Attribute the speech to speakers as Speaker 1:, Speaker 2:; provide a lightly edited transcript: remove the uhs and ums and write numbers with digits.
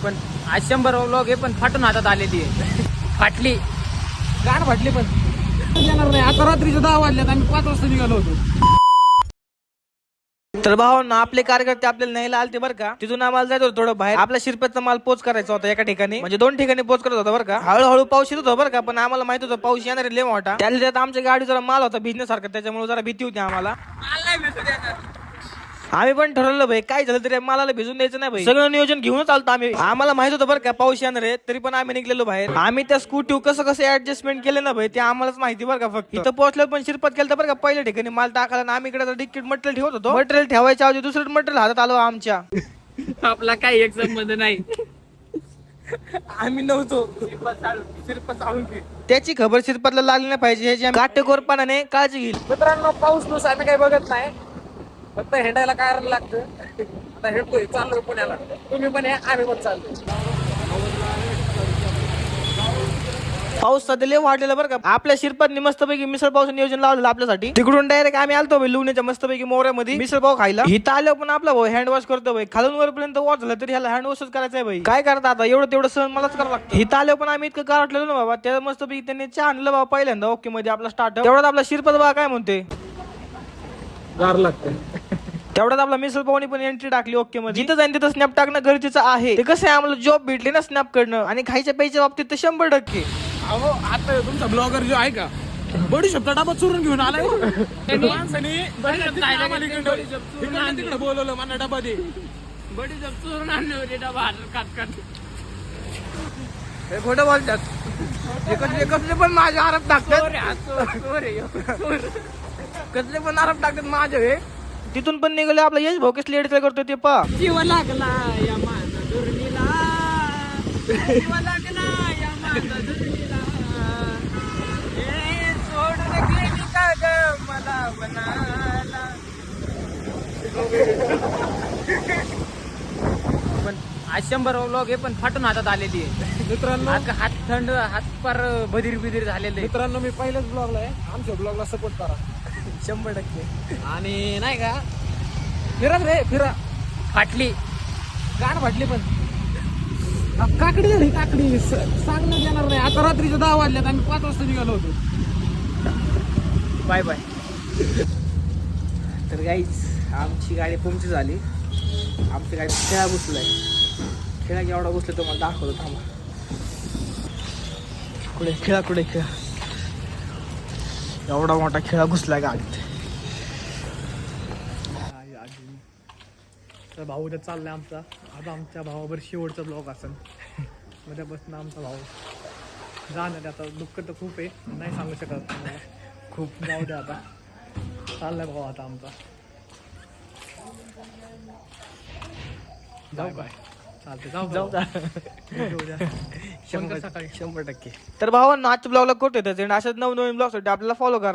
Speaker 1: पण आज 100 व्लॉग आहे, पण फाटून हातात आलेली आहे. फाटली
Speaker 2: गाण फाटली पण येणार नाही. आता रात्रीचे 10 वाजल्यात, आम्ही 5 वाजता निघालो होतो.
Speaker 3: तर भावांनो, आपले कार्यकर्ते आपल्याला न्यायला आलते बरं का. तिथून आम्हाला जायचं होतं थोडं बाहेर. आपल्या शिरपतचा माल पोच करायचा होता एका ठिकाणी, म्हणजे 2 ठिकाणी पोच करत होता बरं का. हळूहळू पाऊस येत होता बरं का, पण आम्हाला माहित होतं पाऊस येणार लय मोठा. त्याला त्यात आमच्या गाडी जरा माल होता बिझनेस सारखा, त्याच्यामुळे जरा भीती होती आम्हाला. आम्ही पण ठरवलं भाई, काय झालं तरी मालाला भिजून द्यायचं नाही भाई. सगळं नियोजन घेऊनच आलतो आम्ही. आम्हाला माहित होतं बरं का पाऊस येणार आहे, तरी पण आम्ही निघलेलो बाहेर. आम्ही त्या स्कूटी कसं ऍडजस्टमेंट केलं ना भाई, ते आम्हालाच माहिती बरं का. फक्त इथं पोहोचल्यावर पण शिरपत केलं बरं का पहिल्या ठिकाणी माल टाकायला, आणि आम्ही इकडे डिक्कीट मटेरियल ठेवत होतो. मटेरियल ठेवायच्या ऐवजी दुसरं मटेरियल हातात आलो आमच्या.
Speaker 1: आपला काही एक संबंध नाही.
Speaker 2: आम्ही नव्हतो.
Speaker 3: त्याची खबर शिरपतला लागली नाही पाहिजे ह्याची आम्ही काटेकोरपणाने काळजी घेईल.
Speaker 2: मित्रांनो, पाऊस नुस आम्ही काही बघत नाही, फक्त हेंडायला काय लागतं. आता हेडतोय, चाललोय पुण्याला. तुम्ही पण या, आम्ही पण चाललोय.
Speaker 3: पाऊस सध्या लय वाढलेला बरं का. आपल्या शिरपतनी मस्तपैकी मिसळ पावचं नियोजन लावलेलं आपल्यासाठी. तिकडून डायरेक्ट आम्ही आलतो भाई लुण्याच्या मस्तपैकी मोऱ्यामध्ये मिसळ पाव खायला. इथं आलो पण आपला भाऊ हँड वॉश करतो भाई. खालून वरपर्यंत वॉश झालं तरी ह्याला हँड वॉशच करायचं आहे भाई. काय करता आता, एवढं तेवढं सहन मलाच करावं लागतं. इथं आलो पण आम्ही इतकं गारटलेलो ना बाबा. त्या मस्तपैकी त्यांनी चहा आणलं बाबा पहिल्यांदा ओके मध्ये आपला स्टार्ट. तेवढ्यात आपला शिरपत बाबा काय म्हणते,
Speaker 2: गार लागतं.
Speaker 3: तेवढ्यात आपला मिसळ पावनी पण एंट्री टाकली ओके मध्ये. जिथं जाईन तिथं स्नॅप टाकणं गरजेचं आहे. ते कसं आहे, आम्हाला जॉब भेटले ना स्नॅप कडनं, आणि खायच्या प्यायच्या बाबतीत तर 100%.
Speaker 2: अहो, आता तुमचा ब्लॉगर जो आहे का, बडी शब्द डबा चुरून घेऊन आलाय. माणसाने तिकडे बोलवलं, मला डबा दे.
Speaker 1: बडी जब चोरून आणले होते डबा काट.
Speaker 3: हे खोटं बोलतात. कसले पण माझे आरोप टाकतात. कसले पण आरोप टाकतात माझे. हे तिथून पण निघाले आपला यश भाऊ कसले एडिट करतोय ते पा.
Speaker 1: जीव लागला या माझा दुर्नीला, जीव लागला या माझा दुर्नीला, हे सोडून गेली का ग मला बनाला. पण आज 100 व्लॉग आहे, पण फाटून हातात आलेली आहे.
Speaker 2: मित्रांनो,
Speaker 1: हात थंड, हात पार बधीर झालेले.
Speaker 2: मित्रांनो, मी पहिल्याच ब्लॉगला आहे. आमच्या ब्लॉगला सपोर्ट करा
Speaker 3: 100%.
Speaker 2: आणि नाही का, फिरा रे फिरा.
Speaker 1: फाटली
Speaker 2: गाण फाटली पण काकडी झाली. काकडी सांगण्यात येणार नाही. आता रात्रीचे 10 वाजल्यात, आम्ही 5 वाजता निघालो होतो.
Speaker 1: Bye bye. तर गाईज, आमची गाडी पंक्चर झाली. आमची गाडी खेळा घुसलाय. खेळा एवढा घुसला तुम्हाला दाखवतो, थांबा.
Speaker 3: कुठे खेळा एवढा मोठा खेळा घुसलाय गाडीत.
Speaker 2: तर भाऊ उद्या चाललाय आमचा. आता आमच्या भावावर शेवटचा ब्लॉग असेल. उद्यापासून आमचा भाऊ जाणार. आता दुःख तर खूप आहे, नाही सांगू शकत मला. खूप जाऊ द्या, आता चाललाय भाऊ आता आमचा. जाऊ बाय. चालते, जाऊ उद्या.
Speaker 3: 100%. तर भावांना आजच्या ब्लॉगला कुठे येतात, अशाच नवनवीन ब्लॉगसाठी आपल्याला फॉलो करा.